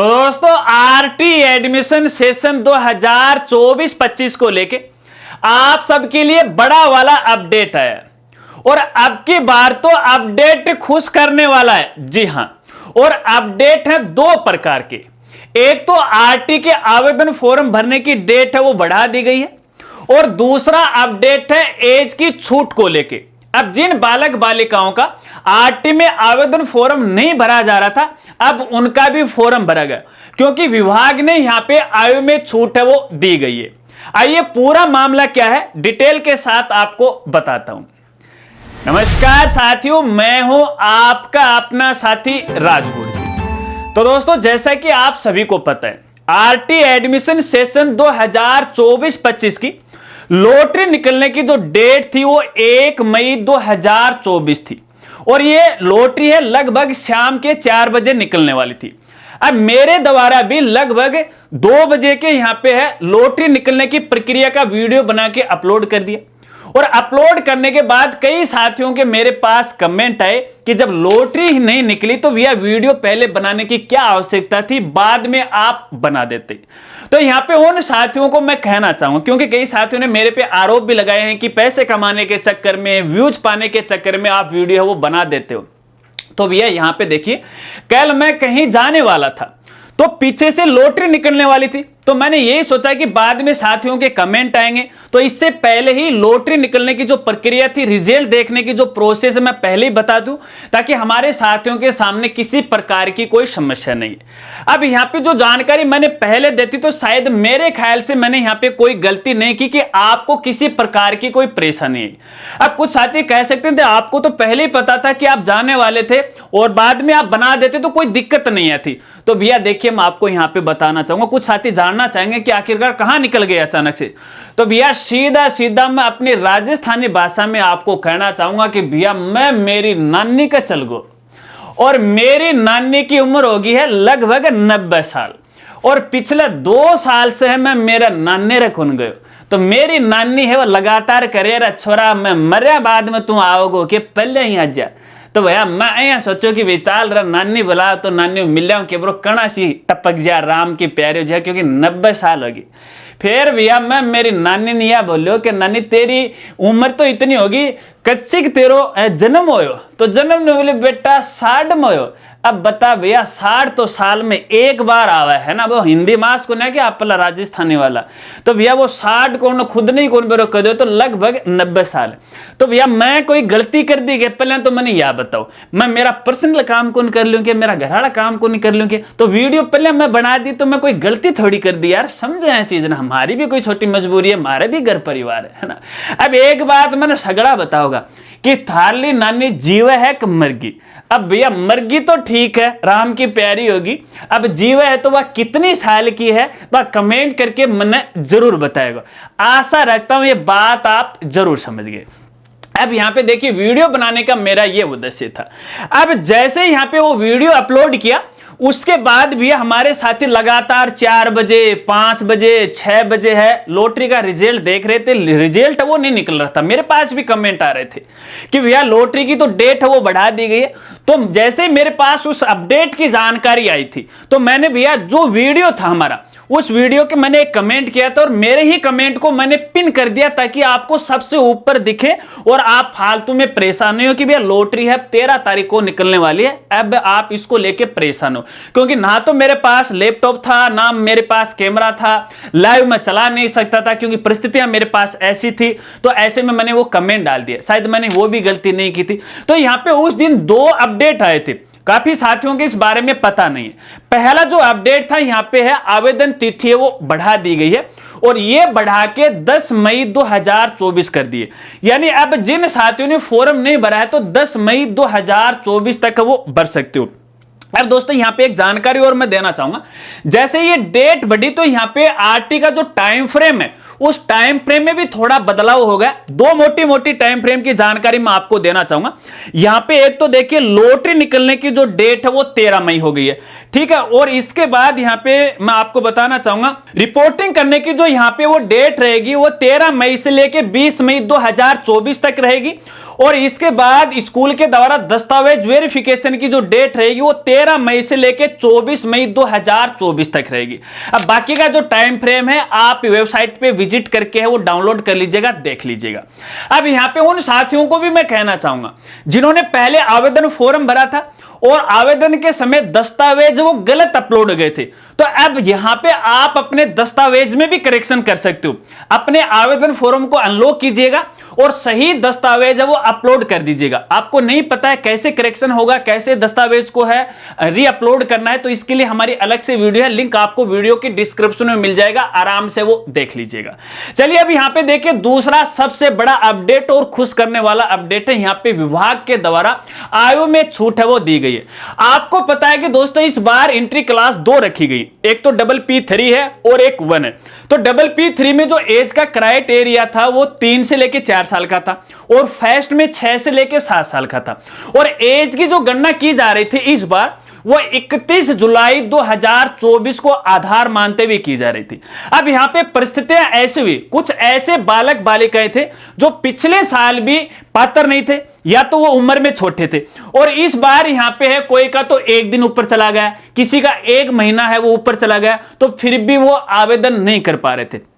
तो दोस्तों RT admission session 2024-25 को लेके आप सबके लिए बड़ा वाला अपडेट है और अब की बार तो अपडेट खुश करने वाला है। जी हां, और अपडेट है दो प्रकार के। एक तो आरटी के आवेदन फॉर्म भरने की डेट है वो बढ़ा दी गई है और दूसरा अपडेट है एज की छूट को लेके। अब जिन बालक बालिकाओं का आरटी में आवेदन फॉर्म नहीं भरा जा रहा था, अब उनका भी फॉर्म भरा गया क्योंकि विभाग ने यहां पे आयु में छूट है वो दी गई है। आइए पूरा मामला क्या है डिटेल के साथ आपको बताता हूं। नमस्कार साथियों, मैं हूं आपका अपना साथी राजगुरु। तो दोस्तों जैसा कि आप सभी को पता है, आरटी एडमिशन सेशन 2024-25 की लॉटरी निकलने की जो डेट थी वो 1 मई 2024 थी और ये लॉटरी है लगभग शाम के 4 बजे निकलने वाली थी। अब मेरे द्वारा भी लगभग 2 बजे के यहां पे है लॉटरी निकलने की प्रक्रिया का वीडियो बना के अपलोड कर दिया और अपलोड करने के बाद कई साथियों के मेरे पास कमेंट आए कि जब लॉटरी ही नहीं निकली तो भैया वीडियो पहले बनाने की क्या आवश्यकता थी, बाद में आप बना देते। तो यहां पे उन साथियों को मैं कहना चाहूंगा, क्योंकि कई साथियों ने मेरे पे आरोप भी लगाए हैं कि पैसे कमाने के चक्कर में, व्यूज पाने के चक्कर में आप वीडियो वो बना देते हो। तो भैया यहां पे देखिए, कल मैं कहीं जाने वाला था तो पीछे से लॉटरी निकलने वाली थी, तो मैंने यही सोचा कि बाद में साथियों के कमेंट आएंगे तो इससे पहले ही लॉटरी निकलने की जो प्रक्रिया थी, रिजल्ट देखने की जो प्रोसेस है, मैं पहले ही बता दूं ताकि हमारे साथियों के सामने किसी प्रकार की कोई समस्या नहीं है। अब यहां पे जो जानकारी मैंने पहले देती तो शायद मेरे ख्याल से मैंने यहां पे कोई गलती नहीं की कि आपको किसी प्रकार की कोई परेशानी है। अब कुछ साथी कह सकते थे आपको तो पहले ही पता था कि आप जाने वाले थे और बाद में आप बना देते तो कोई दिक्कत नहीं आती। तो भैया देखिए, मैं आपको यहां पे बताना चाहूंगा, कुछ साथी जानना चाहेंगे कि आखिरकार कहां निकल गए अचानक से। तो भैया सीधा सीधा मैं अपनी राजस्थानी भाषा में आपको कहना चाहूंगा कि भैया मैं मेरी नानी का चल गो और मेरी नानी की उम्र होगी है लगभग 90 साल और पिछले 2 साल से है मैं मेरा नाने रखुन गयो। तो मेरी नानी है वो लगातार करे रे छोरा, मैं मरिया बाद में तू आओगो कि पहले ही आ जा। तो भैया मैं यहाँ सोचो कि विचार रहा नानी बुला तो नानी मिल जाऊं कि ब्रो कणा सी टपक जा राम की प्यारे जो है, क्योंकि 90 साल होगी। फिर भैया मैं मेरी नानी ने यह बोलो कि नानी तेरी उम्र तो इतनी होगी, कच्ची तेरो जन्म होयो, तो जन्म ने बोले बेटा 60 में होयो। अब बता भैया 60 तो साल में एक बार आवा है ना, वो हिंदी मास को ना कि आपला राजस्थानी वाला। तो भैया वो 60 को खुद नहीं कौन बेरो कर दो तो लगभग 90 साल। तो भैया मैं कोई गलती कर दी पहले तो मैंने यह बताओ, मैं मेरा पर्सनल काम कौन कर लूँ कि मेरा घराड़ा काम को नहीं कर लूँ कि, तो वीडियो पहले मैं बना दी तो मैं कोई गलती थोड़ी कर दी यार, समझो यह चीज ना, हमारी भी कोई छोटी मजबूरी है, हमारे भी घर परिवार है ना। अब एक बात मैंने सगड़ा बताओगा कि थारली नानी जीव है कि मरगी। अब भैया मरगी तो ठीक है, राम की प्यारी होगी, अब जीव है तो वह कितनी साल की है वह कमेंट करके मैंने जरूर बताएगा। आशा रखता हूं ये बात आप जरूर समझ गए। अब यहां पे देखिए वीडियो बनाने का मेरा ये उद्देश्य था। अब जैसे यहां पे वो वीडियो अपलोड किया उसके बाद भी हमारे साथी लगातार 4 बजे 5 बजे 6 बजे है लॉटरी का रिजल्ट देख रहे थे, रिजल्ट वो नहीं निकल रहा था। मेरे पास भी कमेंट आ रहे थे कि भैया लॉटरी की तो डेट है वो बढ़ा दी गई है। तो जैसे मेरे पास उस अपडेट की जानकारी आई थी तो मैंने भैया जो वीडियो था हमारा उस वीडियो के मैंने एक कमेंट किया था और मेरे ही कमेंट को मैंने पिन कर दिया ताकि आपको सबसे ऊपर दिखे और आप फालतू में परेशान नहीं हो कि भैया लॉटरी है 13 तारीख को निकलने वाली है, अब आप इसको लेके परेशान हो। क्योंकि ना तो मेरे पास लैपटॉप था ना मेरे पास कैमरा था, लाइव में चला नहीं सकता था क्योंकि परिस्थितियां मेरे पास ऐसी थी। तो ऐसे में मैंने वो कमेंट डाल दिया, शायद मैंने वो भी गलती नहीं की थी। तो यहां पे उस दिन 2 अपडेट आए थे, काफी साथियों के इस बारे में पता नहीं है। पहला जो अपडेट था यहां पे है आवेदन तिथि है वो बढ़ा दी गई है और ये बढ़ा के 10 मई 2024 कर दिए। यानी अब जिन साथियों ने फॉर्म नहीं भरा है तो 10 मई 2024 तक वो भर सकते हो। अब दोस्तों यहां पे एक जानकारी और मैं देना चाहूंगा, जैसे ये डेट बढ़ी तो यहां पे आरटी का जो टाइम फ्रेम है उस टाइम फ्रेम में भी थोड़ा बदलाव हो गया। 2 मोटी मोटी टाइम फ्रेम की जानकारी मैं आपको देना चाहूंगा। यहां पे एक तो देखिए लॉटरी निकलने की जो डेट है वो 13 मई हो गई है, ठीक है। और इसके बाद यहां पे मैं आपको बताना चाहूंगा रिपोर्टिंग करने की जो यहां पे वो डेट रहेगी वो 13 मई से लेके 20 मई 2024 तक रहेगी और इसके बाद स्कूल के द्वारा दस्तावेज वेरिफिकेशन की जो डेट रहेगी वो 13 मई से लेकर 24 मई 2024 तक रहेगी। अब बाकी का जो टाइम फ्रेम है आप वेबसाइट पे विजिट करके है वो डाउनलोड कर लीजिएगा, देख लीजिएगा। अब यहां पे उन साथियों को भी मैं कहना चाहूंगा जिन्होंने पहले आवेदन फॉर्म भरा था और आवेदन के समय दस्तावेज वो गलत अपलोड गए थे, तो अब यहां पे आप अपने दस्तावेज में भी करेक्शन कर सकते हो। अपने आवेदन फॉर्म को अनलॉक कीजिएगा और सही दस्तावेज है वो अपलोड कर दीजिएगा। आपको नहीं पता है कैसे करेक्शन होगा, कैसे दस्तावेज को है री अपलोड करना है, तो इसके लिए हमारी अलग से वीडियो है, लिंक आपको वीडियो की डिस्क्रिप्शन में मिल जाएगा, आराम से वो देख लीजिएगा। चलिए अब यहां पे देखिए दूसरा सबसे बड़ा अपडेट और खुश करने वाला अपडेट है, यहां पे विभाग के द्वारा आयु में छूट है वो दी गई है। आपको पता है कि दोस्तों इस बार एंट्री क्लास 2 रखी गई, एक तो PPP3 है और एक 1 है। तो PPP3 में जो एज का क्राइटेरिया था वो 3 से लेके 4 साल का था और फर्स्ट में 6 से लेके 7 साल का था, और एज की जो गणना की जा रही थी इस बार वो 31 जुलाई 2024 को आधार मानते हुए की जा रही थी। अब यहां पे परिस्थितियां ऐसी हुई, कुछ ऐसे बालक बालिकाएं थे जो पिछले साल भी पात्र नहीं थे या तो वो उम्र में छोटे थे, और इस बार यहां पे है कोई का तो 1 दिन ऊपर चला गया, किसी का 1 महीना है वो ऊपर चला गया, तो फिर भी वो आवेदन नहीं कर पा रहे थे।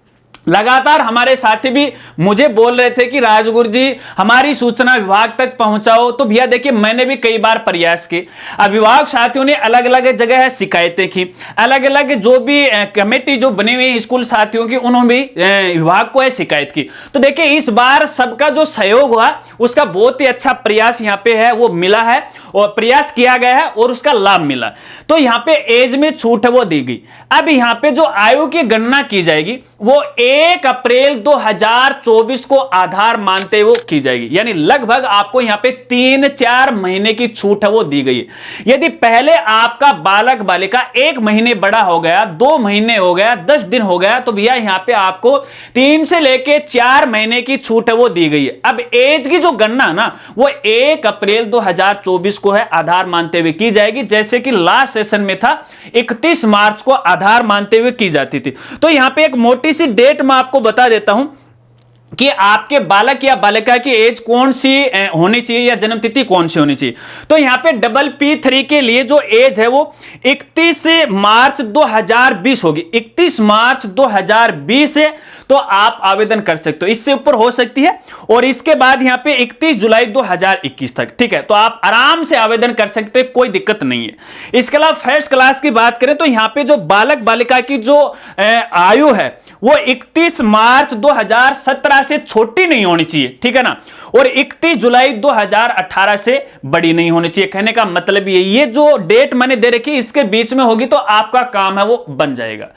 लगातार हमारे साथी भी मुझे बोल रहे थे कि राजगुरु जी हमारी सूचना विभाग तक पहुंचाओ, तो भैया देखिए मैंने भी कई बार प्रयास किए। अभिभावक साथियों ने अलग अलग जगह है शिकायतें की, अलग अलग जो भी कमेटी जो बनी हुई स्कूल साथियों की उन्होंने भी विभाग को है शिकायत की। तो देखिए इस बार सबका जो सहयोग हुआ उसका बहुत ही अच्छा प्रयास यहाँ पे है वो मिला है, और प्रयास किया गया है और उसका लाभ मिला। तो यहाँ पे एज में छूट है वो दी गई। अब यहाँ पे जो आयु की गणना की जाएगी वो 1 अप्रैल 2024 को आधार मानते हुए की जाएगी, यानी लगभग आपको यहां पे 3-4 महीने की छूट है वो दी गई है। यदि पहले आपका बालक बालिका 1 महीने बड़ा हो गया, 2 महीने हो गया, 10 दिन हो गया, तो भैया यहां पे आपको 3 से लेके 4 महीने की छूट है वो दी गई है। अब एज की जो गणना ना वो 1 अप्रैल 2024 को है आधार मानते हुए की जाएगी, जैसे कि लास्ट सेशन में था 31 मार्च को आधार मानते हुए की जाती थी। तो यहां पे एक मोटी सी डेट मैं आपको बता देता हूं कि आपके बालक या बालिका की एज कौन सी होनी चाहिए या जन्म तिथि कौन सी होनी चाहिए। तो यहां पे PPP3 के लिए जो एज है वो 31 मार्च 2020 होगी। 31 मार्च 2020 है तो आप आवेदन कर सकते हो, इससे ऊपर हो सकती है, और इसके बाद यहां पे 31 जुलाई 2021 तक, ठीक है। तो आप आराम से आवेदन कर सकते हैं, कोई दिक्कत नहीं है। इसके अलावा फर्स्ट क्लास की बात करें तो यहां पे जो बालक बालिका की जो आयु है वो 31 मार्च 2017 से छोटी नहीं होनी चाहिए, ठीक है ना, और 31 जुलाई 2018 से बड़ी नहीं होनी चाहिए। कहने का मतलब ये जो डेट मैंने दे रखी इसके बीच में होगी तो आपका काम है वो बन जाएगा।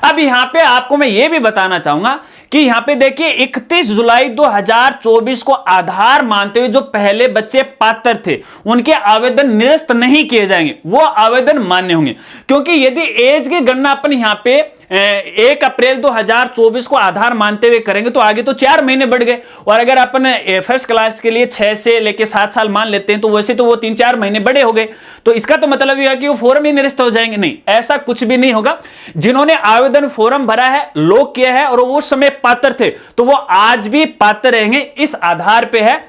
अब यहां पे आपको मैं ये भी बताना चाहूंगा कि यहां पे देखिए 31 जुलाई 2024 को आधार मानते हुए जो पहले बच्चे पात्र थे उनके आवेदन निरस्त नहीं किए जाएंगे, वो आवेदन मान्य होंगे, क्योंकि यदि एज की गणना अपन यहां पे 1 अप्रैल 2024 को आधार मानते हुए करेंगे तो आगे तो 4 महीने बढ़ गए, और अगर अपन फर्स्ट क्लास के लिए 6 से लेके 7 साल मान लेते हैं तो वैसे तो वो 3-4 महीने बड़े हो गए, तो इसका तो मतलब यह है कि वो फॉर्म ही निरस्त हो जाएंगे। नहीं, ऐसा कुछ भी नहीं होगा। जिन्होंने आवेदन फॉर्म भरा है, लॉक किया है और उस समय पात्र थे तो वो आज भी पात्र रहेंगे, इस आधार पे है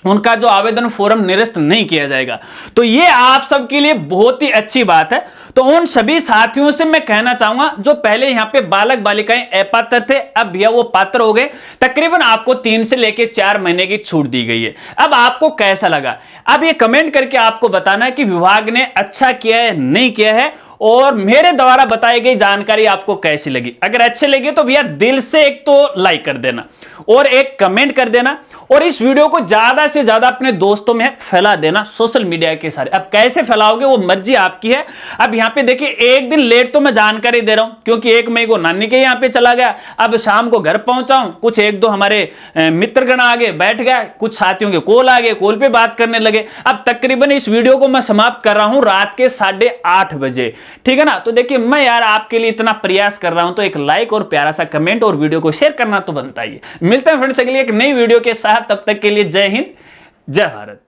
उनका जो आवेदन फॉर्म निरस्त नहीं किया जाएगा। तो ये आप सबके लिए बहुत ही अच्छी बात है। तो उन सभी साथियों से मैं कहना चाहूंगा जो पहले यहां पे बालक बालिकाएं अपात्र थे, अब भैया वो पात्र हो गए, तकरीबन आपको 3 से लेके 4 महीने की छूट दी गई है। अब आपको कैसा लगा, अब ये कमेंट करके आपको बताना है कि विभाग ने अच्छा किया है नहीं किया है, और मेरे द्वारा बताई गई जानकारी आपको कैसी लगी। अगर अच्छे लगे तो भैया दिल से एक तो लाइक कर देना और एक कमेंट कर देना, और इस वीडियो को ज्यादा से ज्यादा अपने दोस्तों में फैला देना सोशल मीडिया के सारे। अब कैसे फैलाओगे वो मर्जी आपकी है। अब यहां पे देखिए 1 दिन लेट तो मैं जानकारी दे रहा हूं क्योंकि 1 मई को नानी के यहां पे चला गया, अब शाम को घर पहुंचा हूं, कुछ 1-2 हमारे मित्रगण आगे बैठ गया, कुछ साथियों के कॉल आ गए, कॉल पे बात करने लगे। अब तकरीबन इस वीडियो को मैं समाप्त कर रहा हूं रात के 8:30 बजे, ठीक है ना। तो देखिए मैं यार आपके लिए इतना प्रयास कर रहा हूं तो एक लाइक और प्यारा सा कमेंट और वीडियो को शेयर करना तो बनता ही है। मिलते हैं फ्रेंड्स अगली एक नई वीडियो के साथ, तब तक के लिए जय हिंद जय भारत।